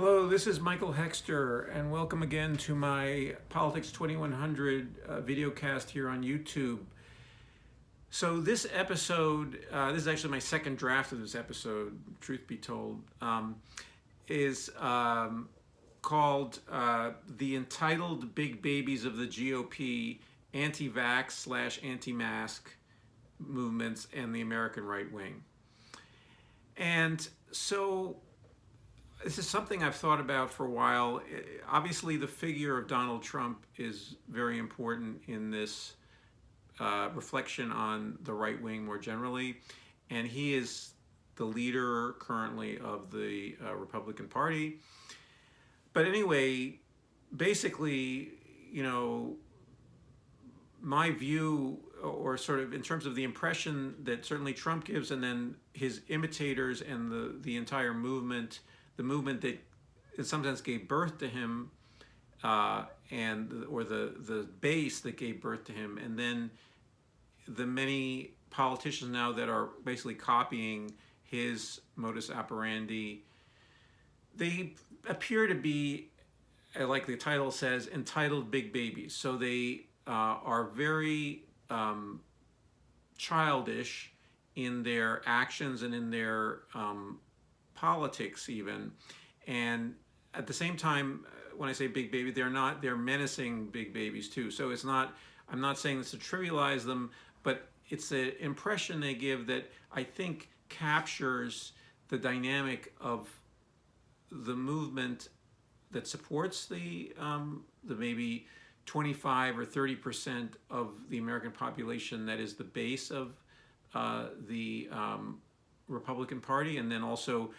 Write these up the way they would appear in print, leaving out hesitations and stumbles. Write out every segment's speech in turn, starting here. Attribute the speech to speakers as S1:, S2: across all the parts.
S1: Hello, this is Michael Hexter, and welcome again to my Politics 2100 video cast here on YouTube. So this episode, this is actually my second draft of this episode, truth be told, is called The Entitled Big Babies of the GOP, Anti-Vax / Anti-Mask Movements and the American Right Wing. And so this is something I've thought about for a while. Obviously, the figure of Donald Trump is very important in this reflection on the right wing more generally. And he is the leader currently of the Republican Party. But anyway, basically, my view, or sort of in terms of the impression that certainly Trump gives, and then his imitators and the entire movement, the movement that in some sense gave birth to him, or the base that gave birth to him, and then the many politicians now that are basically copying his modus operandi, they appear to be, like the title says, entitled big babies. So they are very childish in their actions and in their politics even. And at the same time, when I say big baby, they're menacing big babies too. So it's not, I'm not saying this to trivialize them, but it's the impression they give that I think captures the dynamic of the movement that supports the maybe 25 or 30% of the American population that is the base of the Republican Party, and then also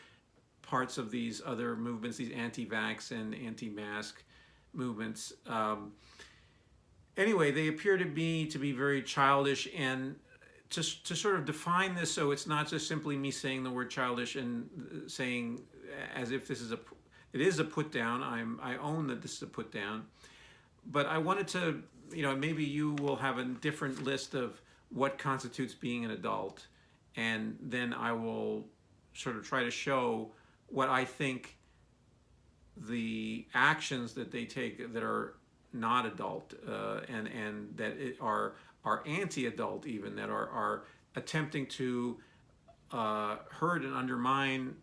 S1: parts of these other movements, these anti-vax and anti-mask movements. Anyway, they appear to be very childish, and to sort of define this, so it's not just simply me saying the word childish and saying as if this is it is a put down. I own that this is a put down, but I wanted to, maybe you will have a different list of what constitutes being an adult, and then I will sort of try to show what I think the actions that they take that are not adult, and that are anti-adult even, that are attempting to hurt and undermine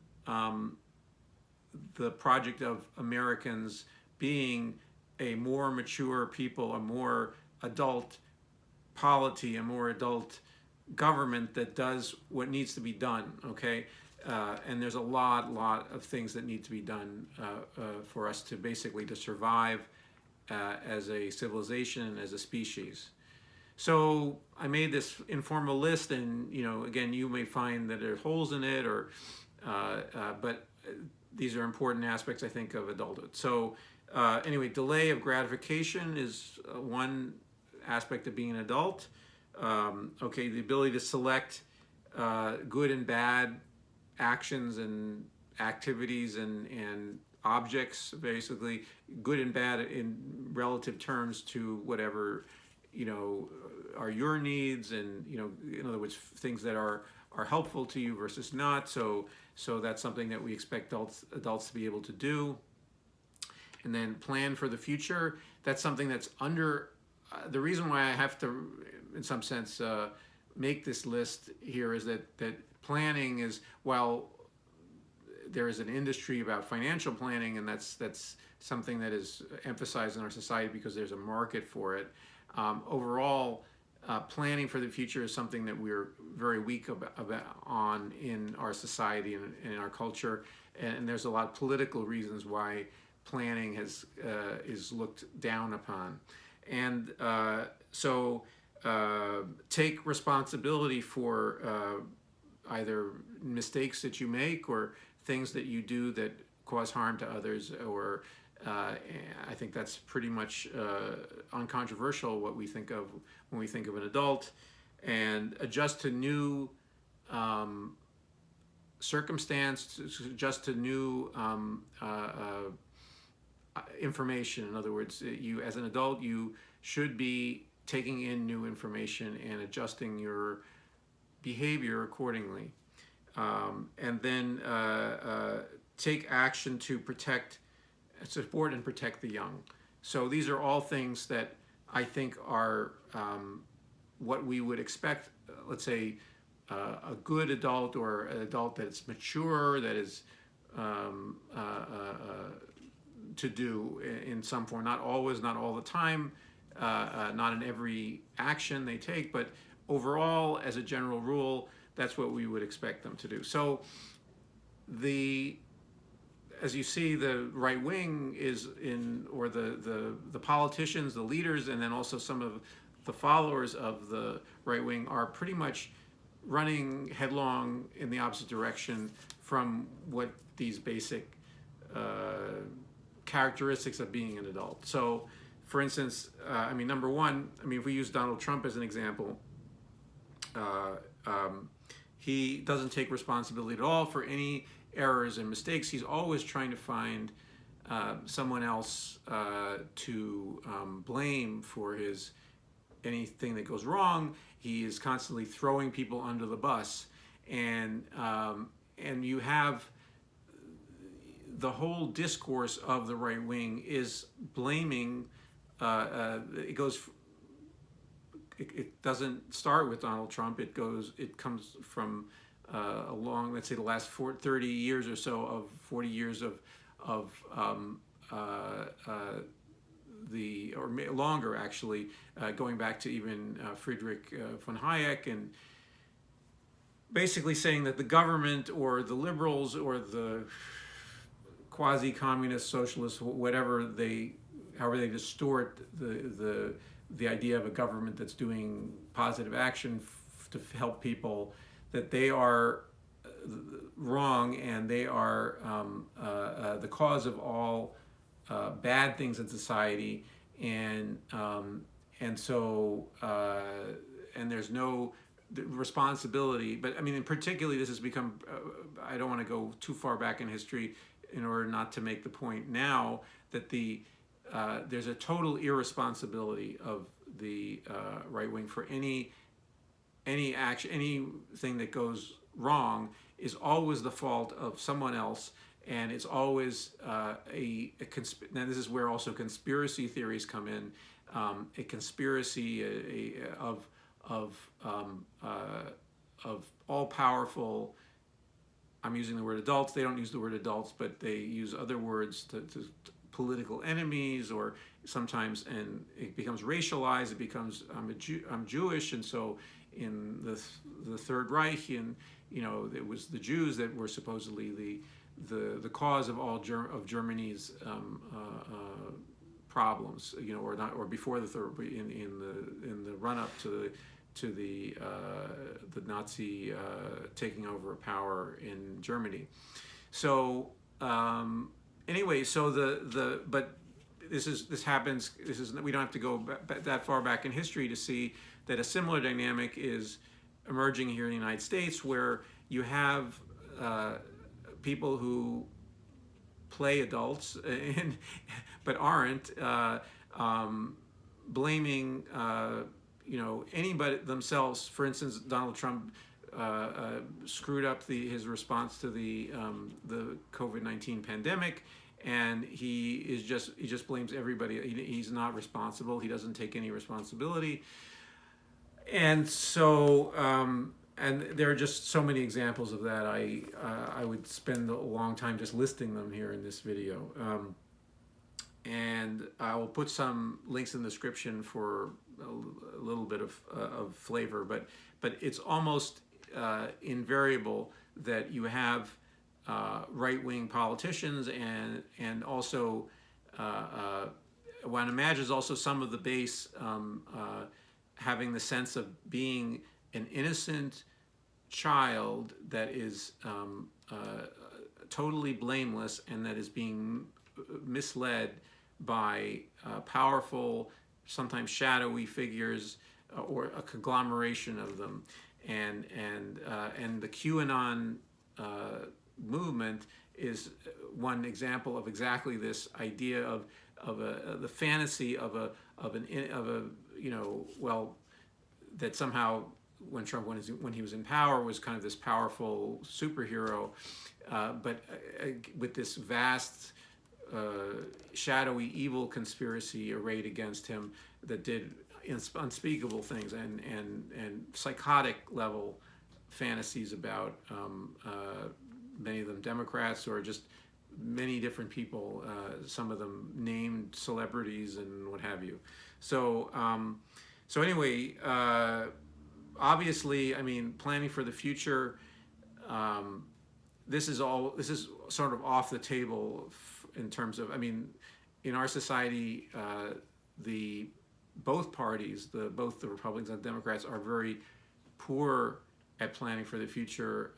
S1: the project of Americans being a more mature people, a more adult polity, a more adult government that does what needs to be done, okay? And there's a lot of things that need to be done for us to basically to survive as a civilization, as a species. So I made this informal list, and again, you may find that there are holes in it, or but these are important aspects, I think, of adulthood. So anyway, delay of gratification is one aspect of being an adult. Okay, the ability to select good and bad actions and activities and objects, basically good and bad in relative terms to whatever are your needs, and in other words, things that are helpful to you versus not. So that's something that we expect adults to be able to do. And then plan for the future. That's something that's under the reason why I have to, in some sense, make this list here is that planning is, while there is an industry about financial planning, and that's something that is emphasized in our society because there's a market for it. Overall, planning for the future is something that we're very weak on in our society and in our culture, and there's a lot of political reasons why planning is looked down upon. And so take responsibility for either mistakes that you make or things that you do that cause harm to others, or I think that's pretty much uncontroversial what we think of when we think of an adult, and adjust to new circumstance, adjust to new information. In other words, you as an adult, you should be taking in new information and adjusting your behavior accordingly. And then take action to support and protect the young. So these are all things that I think are what we would expect, let's say, a good adult or an adult that's mature, that is to do in some form, not always, not all the time, not in every action they take, but overall, as a general rule, that's what we would expect them to do. So as you see, the right wing is or the politicians, the leaders, and then also some of the followers of the right wing are pretty much running headlong in the opposite direction from what these basic characteristics of being an adult. So, for instance, I mean, number one, I mean, if we use Donald Trump as an example, he doesn't take responsibility at all for any errors and mistakes. He's always trying to find someone else to blame for anything that goes wrong. He is constantly throwing people under the bus, and you have the whole discourse of the right wing is blaming. It doesn't start with Donald Trump. It comes from along, let's say, the last 30 years or so of 40 years of or longer actually, going back to even Friedrich von Hayek, and basically saying that the government or the liberals or the quasi-communist socialists, however they distort the idea of a government that's doing positive action to help people, that they are wrong and they are the cause of all bad things in society, and so there's no responsibility. But I mean, in particularly, this has become. I don't want to go too far back in history in order not to make the point now that there's a total irresponsibility of the right wing for any action, anything that goes wrong is always the fault of someone else, and it's always now this is where also conspiracy theories come in, a conspiracy of all powerful. I'm using the word adults. They don't use the word adults, but they use other words to political enemies, or sometimes, and it becomes racialized. It becomes I'm Jewish, and so in the Third Reich, and it was the Jews that were supposedly the cause of all of Germany's problems, or before the third, in the run up to the Nazi taking over power in Germany. So anyway, so but this happens. We don't have to go that far back in history to see that a similar dynamic is emerging here in the United States, where you have people who play adults but aren't, blaming anybody themselves. For instance, Donald Trump screwed up his response to the COVID-19 pandemic, and he just blames everybody. He's not responsible. He doesn't take any responsibility, and so and there are just so many examples of that. I would spend a long time just listing them here in this video, and I will put some links in the description for a little bit of flavor, but it's almost invariable that you have right-wing politicians, and also one imagines also some of the base having the sense of being an innocent child that is totally blameless, and that is being misled by powerful, sometimes shadowy figures, or a conglomeration of them, and the QAnon movement is one example of exactly this idea of the fantasy of that somehow when Trump, when he was in power, was kind of this powerful superhero, but with this vast, shadowy, evil conspiracy arrayed against him that did unspeakable things and psychotic level fantasies about many of them Democrats or just many different people, some of them named celebrities and what have you. So, so anyway, obviously, I mean, planning for the future, this is sort of off the table in terms of, I mean, in our society, both parties, both the Republicans and Democrats, are very poor at planning for the future.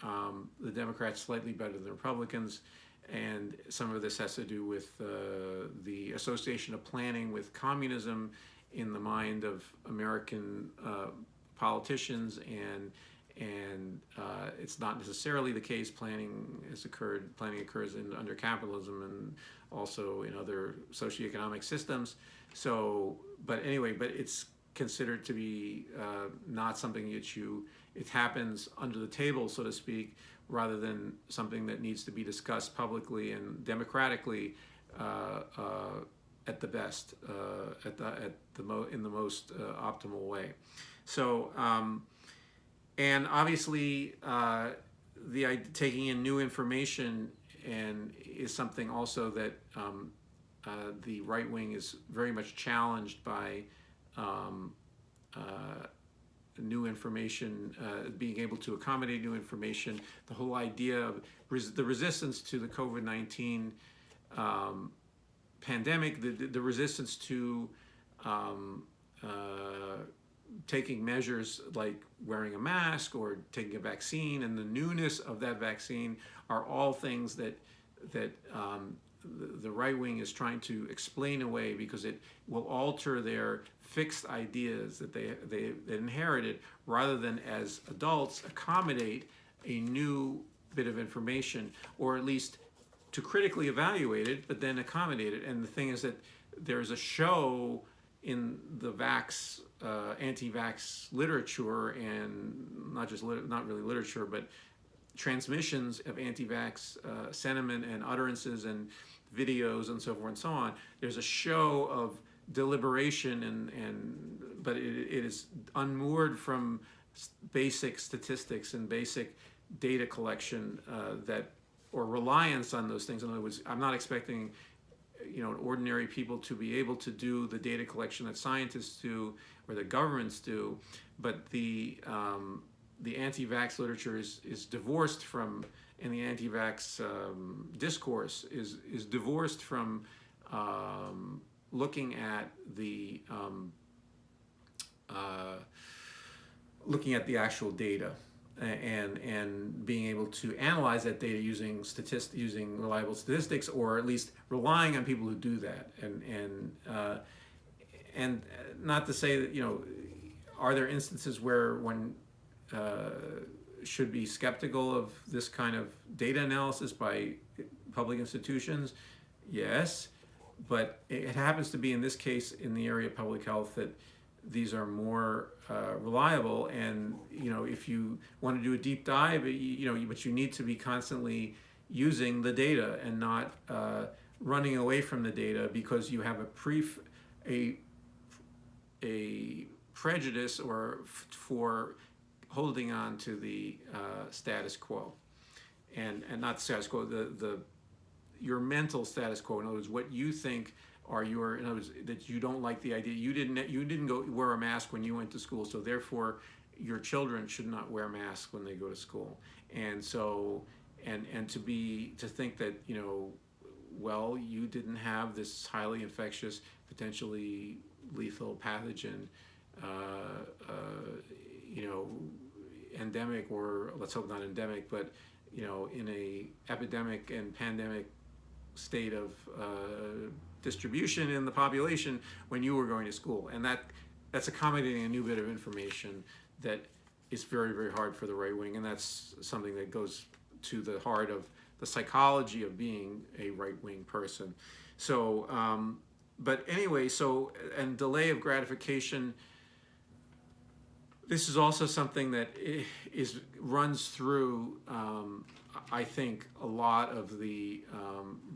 S1: The Democrats slightly better than the Republicans, and some of this has to do with the association of planning with communism in the mind of American politicians, and it's not necessarily the case. Planning occurs under capitalism and also in other socioeconomic systems. So, but anyway, but it's considered to be not something that it happens under the table, so to speak, rather than something that needs to be discussed publicly and democratically at the best, in the most optimal way. So, and obviously, taking in new information is something also that the right wing is very much challenged by. New information, being able to accommodate new information, the whole idea of the resistance to the COVID-19 pandemic, the resistance to taking measures like wearing a mask or taking a vaccine, and the newness of that vaccine are all things that the right wing is trying to explain away because it will alter their fixed ideas that they inherited, rather than as adults accommodate a new bit of information, or at least to critically evaluate it, but then accommodate it. And the thing is that there's a show in the anti-vax literature, and not really literature, but transmissions of anti-vax sentiment and utterances and videos and so forth and so on. There's a show of deliberation, but it is unmoored from basic statistics and basic data collection or reliance on those things. In other words, I'm not expecting ordinary people to be able to do the data collection that scientists do or the governments do, but the anti-vax literature is divorced from, and the anti-vax discourse is divorced from looking at the actual data and being able to analyze that data using reliable statistics, or at least relying on people who do that. And not to say that are there instances where one should be skeptical of this kind of data analysis by public institutions? Yes, but it happens to be in this case in the area of public health that these are more reliable. And if you want to do a deep dive, but you need to be constantly using the data and not running away from the data because you have a prejudice or for holding on to the status quo, and not the status quo, your mental status quo. In other words, what you think are in other words, that you don't like the idea. You didn't go wear a mask when you went to school, so therefore your children should not wear masks when they go to school. And so, and to think that well, you didn't have this highly infectious, potentially lethal pathogen, endemic, or let's hope not endemic, but in a epidemic and pandemic state of distribution in the population when you were going to school. And that's accommodating a new bit of information that is very, very hard for the right wing, and that's something that goes to the heart of the psychology of being a right wing person. So but anyway, and delay of gratification, This is also something that runs through, I think, a lot of the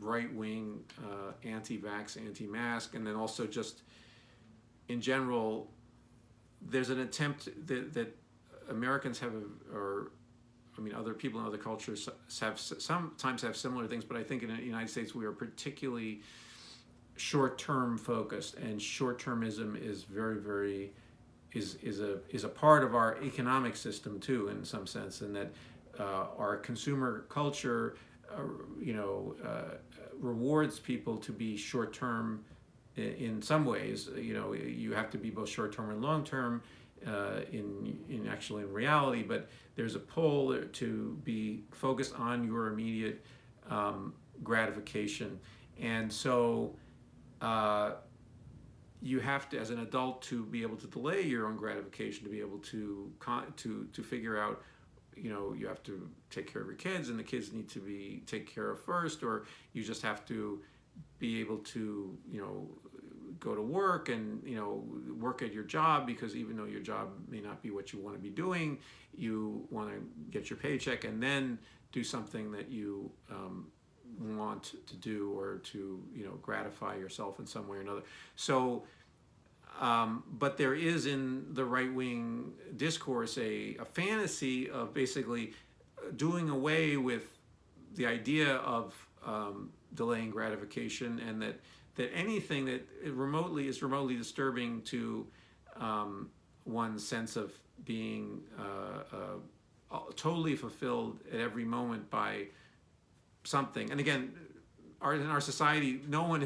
S1: right-wing anti-vax, anti-mask, and then also just in general, there's an attempt that Americans have, or I mean, other people in other cultures sometimes have similar things, but I think in the United States we are particularly short-term focused, and short-termism is very is a part of our economic system too, in some sense, and that our consumer culture, rewards people to be short-term in some ways. You have to be both short-term and long-term in reality, but there's a pull to be focused on your immediate gratification, and so you have to, as an adult, to be able to delay your own gratification, to be able to figure out, you have to take care of your kids, and the kids need to be taken care of first, or you just have to be able to, go to work and, work at your job, because even though your job may not be what you want to be doing, you want to get your paycheck and then do something that you want to do, or to gratify yourself in some way or another. So but there is in the right-wing discourse a fantasy of basically doing away with the idea of delaying gratification, and that anything that is remotely disturbing to one's sense of being totally fulfilled at every moment by something. And again, in our society, no one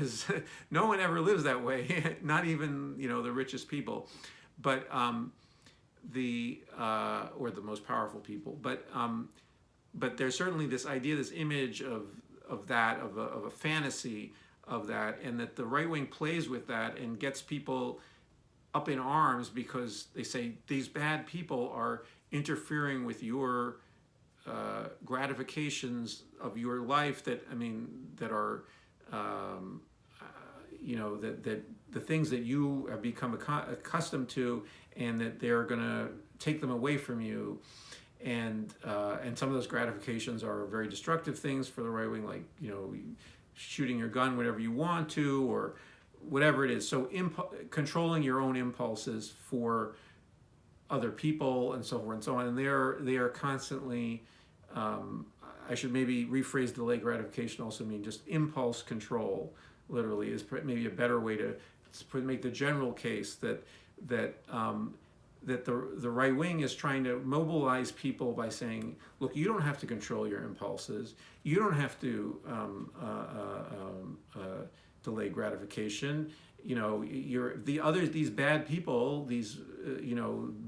S1: ever lives that way. Not even the richest people, but or the most powerful people. But there's certainly this idea, this image of a fantasy of that, and that the right wing plays with that and gets people up in arms, because they say these bad people are interfering with your gratifications of your life, that are that the things that you have become accustomed to, and that they're going to take them away from you, and some of those gratifications are very destructive things for the right wing, like shooting your gun whenever you want to, or whatever it is. So controlling your own impulses for other people, and so forth and so on. And they are constantly, I should maybe rephrase delayed gratification also mean just impulse control, literally, is maybe a better way to make the general case that the right wing is trying to mobilize people by saying, look, you don't have to control your impulses. You don't have to delay gratification. These bad people, these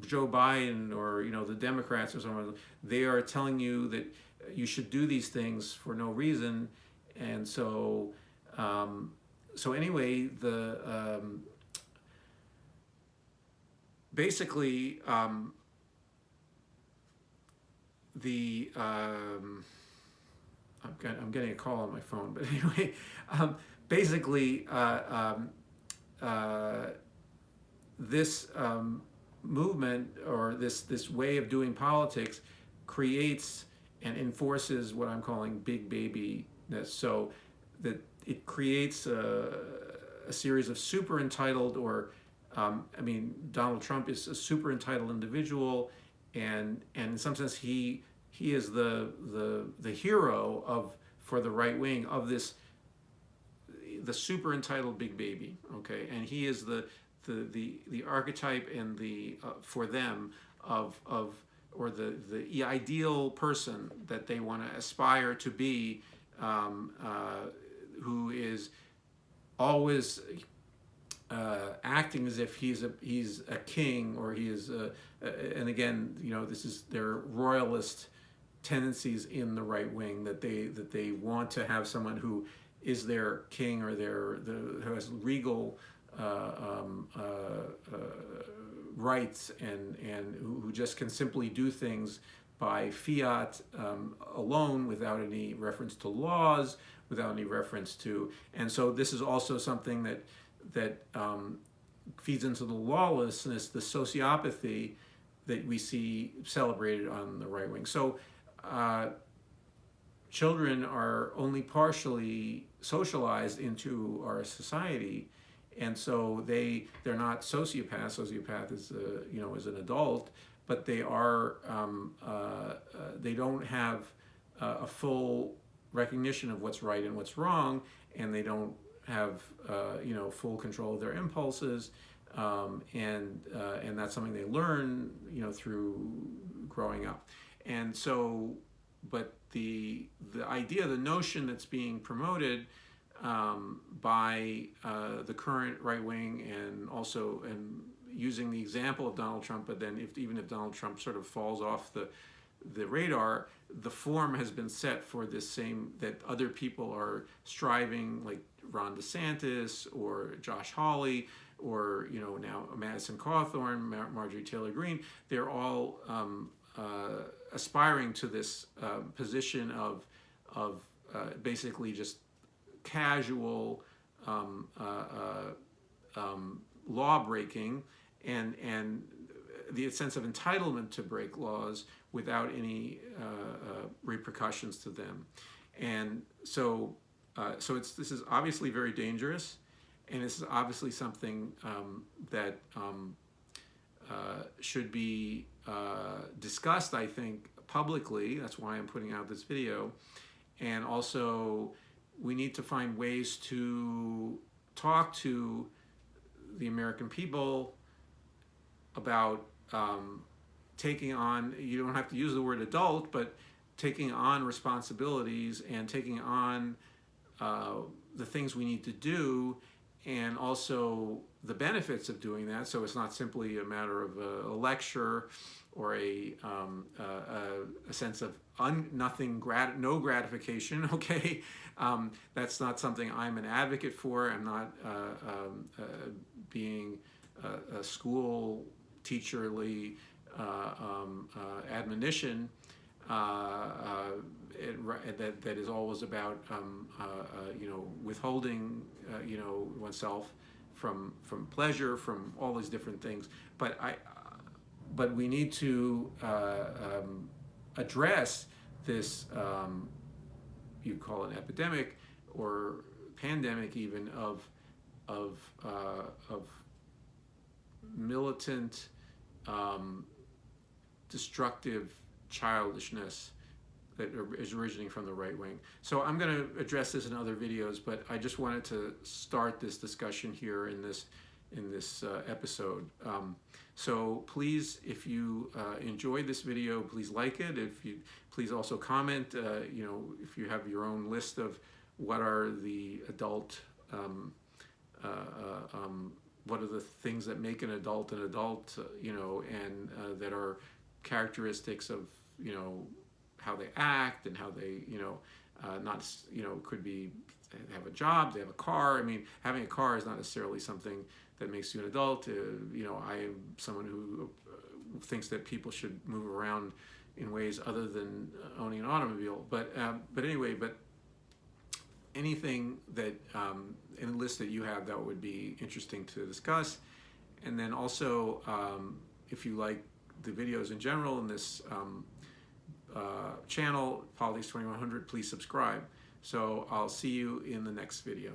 S1: Joe Biden, or the Democrats or someone, they are telling you that you should do these things for no reason. And so anyway, basically I'm getting a call on my phone, but anyway, basically this movement, or this way of doing politics, creates and enforces what I'm calling big babiness. So that it creates a series of super entitled, or Donald Trump is a super entitled individual, and in some sense he is the hero for the right wing of the super entitled big baby, okay, and he is the archetype and for them of or the ideal person that they want to aspire to be, who is always acting as if he's a king, or he is and again, this is their royalist tendencies in the right wing, that they want to have someone who is their king, or who has regal rights, and who just can simply do things by fiat alone, without any reference to laws, without any reference to, and so this is also something that feeds into the lawlessness, the sociopathy that we see celebrated on the right wing. So children are only partially socialized into our society, and so they're not sociopaths. Sociopath is is an adult, but they are they don't have a full recognition of what's right and what's wrong, and they don't have full control of their impulses, and that's something they learn through growing up. And so, but the idea, the notion that's being promoted by the current right wing, and also using the example of Donald Trump, but then even if Donald Trump sort of falls off the radar, the form has been set for this same, that other people are striving, like Ron DeSantis or Josh Hawley or now Madison Cawthorn, Marjorie Taylor Greene. They're all aspiring to this position of basically just casual law breaking and the sense of entitlement to break laws without any repercussions to them. And so this is obviously very dangerous, and this is obviously something that should be discussed, I think, publicly. That's why I'm putting out this video. And also, we need to find ways to talk to the American people about taking on, you don't have to use the word adult, but taking on responsibilities and taking on the things we need to do, and also the benefits of doing that. So it's not simply a matter of a lecture or a sense of no gratification. Okay, that's not something I'm an advocate for. I'm not being a school teacherly admonition that is always about withholding oneself from pleasure, from all these different things. But we need to address this, you call it epidemic or pandemic even, of militant, destructive childishness that is originating from the right wing. So I'm going to address this in other videos, but I just wanted to start this discussion here in this episode. So please, if you enjoyed this video, please like it. Please also comment. If you have your own list of what are the adult, what are the things that make an adult, and that are characteristics of how they act and how they could be, they have a job, they have a car. I mean, having a car is not necessarily something that makes you an adult. I am someone who thinks that people should move around in ways other than owning an automobile. But anyway, anything that in a list that you have that would be interesting to discuss. And then also, if you like the videos in general in this channel, Politics 2100, please subscribe. So I'll see you in the next video.